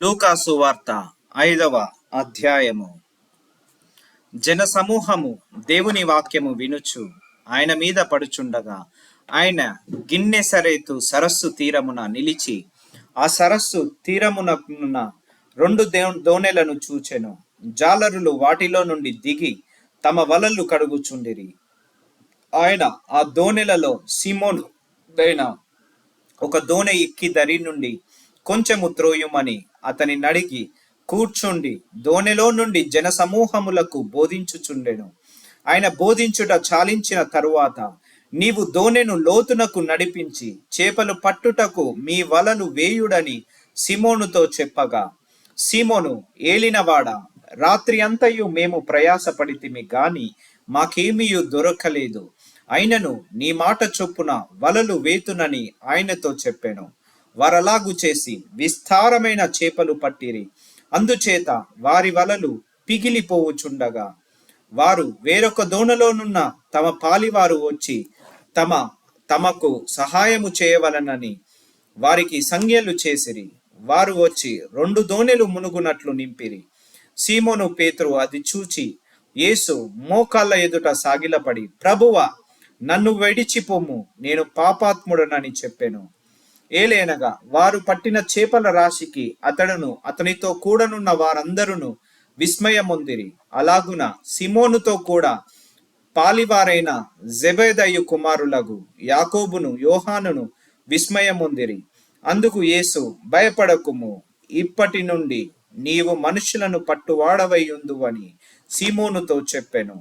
లూకా సువార్త 5వ అధ్యాయము. జనసమూహము దేవుని వాక్యము వినుచు ఆయన మీద పడుచుండగా ఆయన గిన్నెసరేతు సరస్సు తీరమున నిలిచి ఆ సరస్సు తీరమున రెండు దోణెలను చూచెను. జాలరులు వాటిలో నుండి దిగి తమ వలలు కడుగుచుండిరి. ఆయన ఆ దోణెలలో సీమోను దైన ఒక దోణె ఎక్కి దరి నుండి కొంచెము త్రోయుమని అతని నడిగి కూర్చుండి దోణెలో నుండి జనసమూహములకు బోధించుచుండెను. ఆయన బోధించుట చాలించిన తరువాత, నీవు దోణెను లోతునకు నడిపించి చేపలు పట్టుటకు మీ వలలు వేయుడని సీమోనుతో చెప్పగా, సీమోను, ఏలినవాడా, రాత్రి అంతయు మేము ప్రయాసపడితిమి గాని మాకేమీయు దొరకలేదు. అయినను నీ మాట చొప్పున వలలు వేతునని ఆయనతో చెప్పాను. వారలాగు చేసి విస్తారమైన చేపలు పట్టిరి. అందుచేత వారి వలలు పిగిలిపోవుచుండగా వారు వేరొక దోణలోనున్న తమ పాలివారు వచ్చి తమకు సహాయము చేయవలనని వారికి సంజ్ఞలు చేసిరి. వారు వచ్చి 2 దోణెలు మునుగునట్లు నింపిరి. సీమోను పేతురు అది చూచి యేసు మోకాళ్ళ ఎదుట సాగిలపడి, ప్రభువా, నన్ను విడిచిపోము, నేను పాపాత్ముడనని చెప్పెను. ఏలేనగా వారు పట్టిన చేపల రాశికి అతడును అతనితో కూడనున్న వారందరూ విస్మయమొందిరి. అలాగున సిమోనుతో కూడా పాలివారైన జెబెదయి కుమారులగు యాకోబును యోహానును విస్మయమొందిరి. అందుకు యేసు, భయపడకుము, ఇప్పటి నుండి నీవు మనుషులను పట్టువాడవై ఉందువని సీమోనుతో చెప్పెను.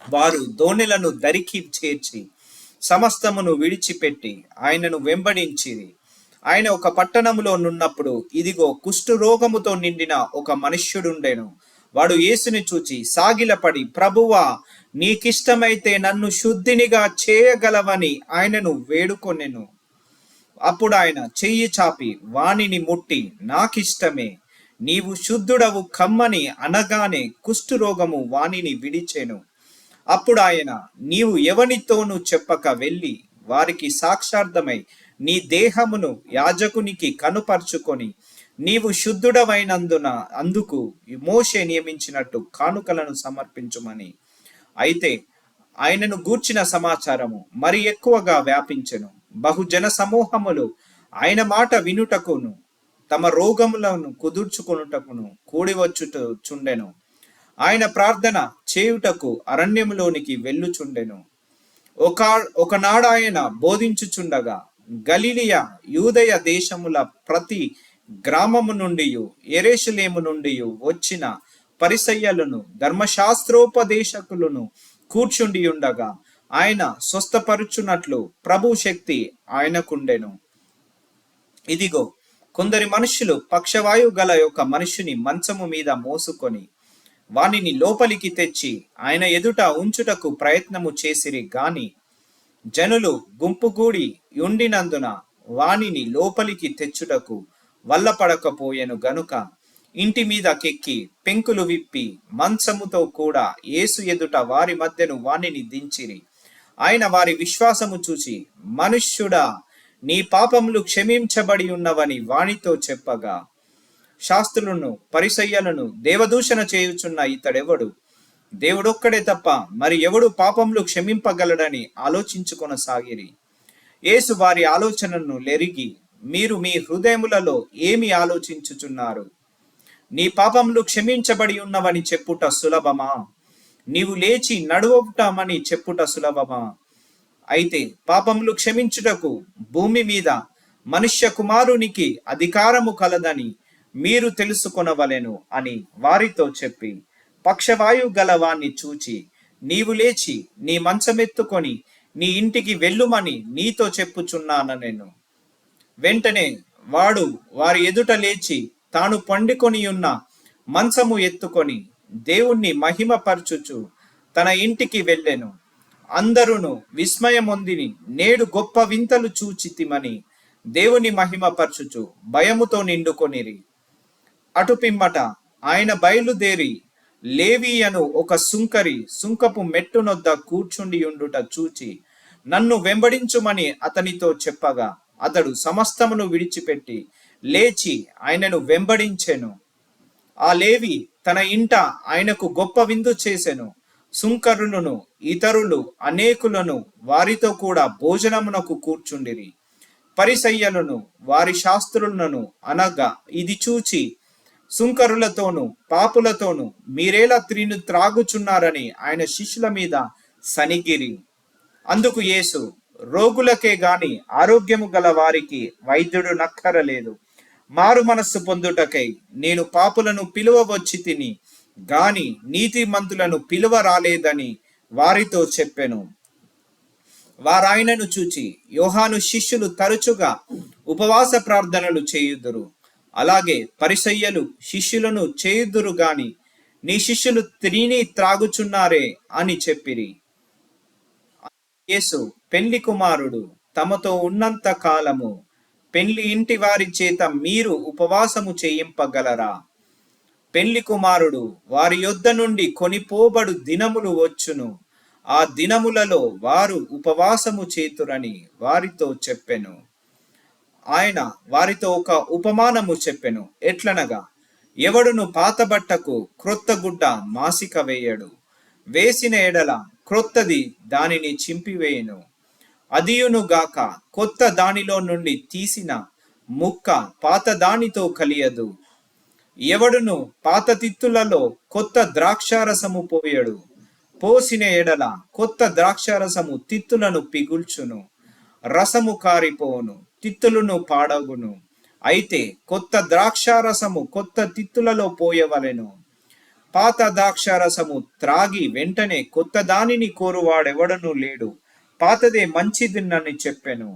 వారు దోణెలను దరికి చేర్చి సమస్తమును విడిచిపెట్టి ఆయనను వెంబడించిరి. ఆయన ఒక పట్టణములో నున్నప్పుడు ఇదిగో కుష్ఠరోగముతో నిండిన ఒక మనుష్యుడుండెను. వాడు యేసుని చూచి సాగిలపడి, ప్రభువా, నీకిష్టమైతే నన్ను శుద్ధినిగా చేయగలవని ఆయనను వేడుకొనెను. అప్పుడు ఆయన చెయ్యి చాపి వానిని ముట్టి, నాకిష్టమే, నీవు శుద్ధుడవు కమ్మని అనగానే కుష్ఠరోగము వానిని విడిచెను. అప్పుడు ఆయన, నీవు ఎవనితోనూ చెప్పక వెళ్ళి వారికి సాక్షార్థమై నీ దేహమును యాజకునికి కనుపరుచుకొని నీవు శుద్ధుడవైనందున అందుకు మోషే నియమించినట్టు కానుకలను సమర్పించుమని. అయితే ఆయనను గూర్చిన సమాచారము మరి ఎక్కువగా వ్యాపించెను. బహుజన సమూహములు ఆయన మాట వినుటకును తమ రోగములను కుదుర్చుకొనుటకును కూడివచ్చుచుండెను. ఆయన ప్రార్థన చేయుటకు అరణ్యములోనికి వెళ్ళుచుండెను. ఒకనాడు ఆయన బోధించుచుండగా గలిలయ యూదయ దేశముల ప్రతి గ్రామము నుండి యెరూషలేము నుండి వచ్చిన పరిసయ్యులను ధర్మశాస్త్రోపదేశకులను కూర్చుండి ఉండగా ఆయన స్వస్థపరుచున్నట్లు ప్రభు శక్తి ఆయనకుండెను. ఇదిగో, కొందరి మనుషులు పక్షవాయువు గల ఒక మనుషుని మంచము మీద మోసుకొని వానిని లోపలికి తెచ్చి ఆయన ఎదుట ఉంచుటకు ప్రయత్నము చేసిరి గాని జనులు గుంపుగూడి ఉండినందున వానిని లోపలికి తెచ్చుటకు వల్లపడకపోయెను గనుక ఇంటి మీద కెక్కి పెంకులు విప్పి మంచముతో కూడా యేసు ఎదుట వారి మధ్యను వానిని దించిరి. ఆయన వారి విశ్వాసము చూచి, మనుష్యుడా, నీ పాపములు క్షమించబడి ఉన్నవని వానితో చెప్పగా, శాస్త్రులను పరిసయ్యులను దేవదూషణ చేయుచున్న ఇతడెవడు? దేవుడొక్కడే తప్ప మరి ఎవడు పాపములు క్షమింపగలడని ఆలోచించుకొనసాగిరి. యేసు వారి ఆలోచనను లెరిగి, మీరు మీ హృదయములలో ఏమి ఆలోచించుచున్నారు? నీ పాపములు క్షమించబడి ఉన్నవని చెప్పుట సులభమా? నీవు లేచి నడువటమని చెప్పుట సులభమా? అయితే పాపములు క్షమించుటకు భూమి మీద మనుష్య కుమారునికి అధికారము కలదని మీరు తెలుసుకొనవలెను అని వారితో చెప్పి, పక్షవాయువు గలవాన్ని చూచి, నీవు లేచి నీ మంచమెత్తుకొని నీ ఇంటికి వెళ్ళుమని నీతో చెప్పుచున్నానెను. వెంటనే వాడు వారి ఎదుట లేచి తాను పండుకొని ఉన్న మంచము ఎత్తుకొని దేవుణ్ణి మహిమపరచుచు తన ఇంటికి వెళ్ళెను. అందరూ విస్మయమొందిని నేడు గొప్ప వింతలు చూచితిమని దేవుని మహిమపరచుచు భయముతో నిండుకొనిరి. అటుపిమ్మట ఆయన బయలుదేరి లేవి అను ఒక సుంకపు మెట్టునొద్ద కూర్చుండి ఉండుట చూచి, నన్ను వెంబడించుమని అతనితో చెప్పగా అతడు సమస్తమును విడిచిపెట్టి లేచి ఆయనను వెంబడించెను. ఆ లేవి తన ఇంట ఆయనకు గొప్ప విందు చేసెను. సుంకరులను ఇతరులు అనేకులను వారితో కూడా భోజనమునకు కూర్చుండిరి. పరిసయ్యులను వారి శాస్త్రులను అనగా ఇది చూచి సుంకరులతోనూ పాపులతోనూ మీరేలా త్రాగుచున్నారని ఆయన శిష్యుల మీద సనిగిరి. అందుకు యేసు, రోగులకే గాని ఆరోగ్యము గల వారికి వైద్యుడు నక్కరలేదు. మారు మనస్సు పొందుటకై నేను పాపులను పిలువవచ్చి తిని గాని నీతిమంతులను పిలువ రాలేదని వారితో చెప్పెను. వారాయనను చూచి, యోహాను శిష్యులు తరచుగా ఉపవాస ప్రార్థనలు చేయుదురు, అలాగే పరిసయ్యులు శిష్యులను చేయుదురు గాని నీ శిష్యులు తిని త్రాగుచున్నారే అని చెప్పిరి. యేసు, పెళ్లి కుమారుడు తమతో ఉన్నంత కాలము పెళ్లి ఇంటి వారి చేత మీరు ఉపవాసము చేయింపగలరా? పెళ్లి కుమారుడు వారి యొద్ద నుండి కొనిపోబడు దినములు వచ్చును, ఆ దినములలో వారు ఉపవాసము చేతురని వారితో చెప్పెను. ఆయన వారితో ఒక ఉపమానము చెప్పెను. ఎట్లనగా, ఎవడును పాత బట్టకు క్రొత్త గుడ్డ మాసిక వేయడు. వేసిన ఎడల క్రొత్తది దానిని చింపివేయును. అదియును గాక కొత్త దానిలో నుండి తీసిన ముక్క పాత దానితో కలియదు. ఎవడును పాత తిత్తులలో కొత్త ద్రాక్షారసము పోయడు. పోసిన ఎడల కొత్త ద్రాక్షారసము తిత్తులను పిగుల్చును, రసము కారిపోవును, తిత్తులను పాడగును. అయితే కొత్త ద్రాక్షారసము కొత్త తిత్తులలో పోయవలెను. పాత ద్రాక్షారసము త్రాగి వెంటనే కొత్త దానిని కోరువాడెవడనూ లేడు. పాతదే మంచిదిన్నని చెప్పెను.